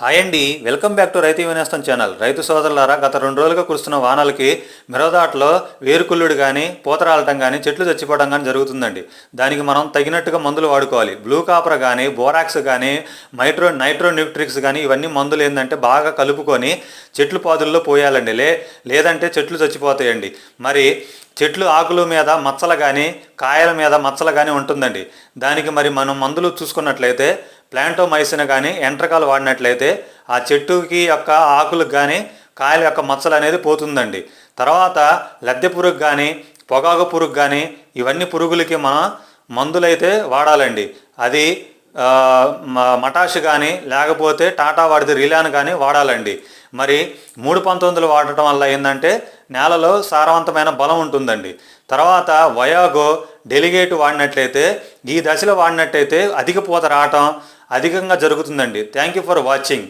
Hi అండి, welcome back to రైతు వినేస్తం channel. రైతు సోదరులారా, గత 2 రోజులుగా కురుస్తున్న వానలకి మిరవదాట్లో వేరుకుళ్ళుడు కానీ పూత రాలటం కానీ చెట్లు చచ్చిపోవడం కానీ జరుగుతుందండి. దానికి మనం తగినట్టుగా మందులు వాడుకోవాలి. బ్లూ కాపర్ కానీ బోరాక్స్ కానీ నైట్రో న్యూట్రిక్స్ కానీ ఇవన్నీ మందులు ఏంటంటే బాగా కలుపుకొని చెట్లు పాదుల్లో పోయాలండి. లేదంటే చెట్లు చచ్చిపోతాయండి. మరి చెట్లు ఆకుల మీద మచ్చలు కానీ కాయల మీద మచ్చలు కానీ ఉంటుందండి. దానికి మరి మనం మందులు చూసుకున్నట్లయితే ప్లాంటోమైసిన్ కానీ ఎంట్రకాలు వాడినట్లయితే ఆ చెట్టుకి యొక్క ఆకులకు కానీ కాయల యొక్క మచ్చలు అనేది పోతుందండి. తర్వాత లద్దె పురుగు కానీ పొగాకు పురుగు కానీ ఇవన్నీ పురుగులకి మనం మందులైతే వాడాలండి. అది మటాష్ కానీ లేకపోతే టాటా వాడితే రిలాన్ కానీ వాడాలండి. మరి 319 వాడటం వల్ల ఏంటంటే నేలలో సారవంతమైన బలం ఉంటుందండి. తర్వాత వయాగో డెలిగేట్ వాడినట్లయితే ఈ దశలో వాడినట్లయితే అధిక పూత రావటం అధికంగా జరుగుతుందండి. Thank you for watching.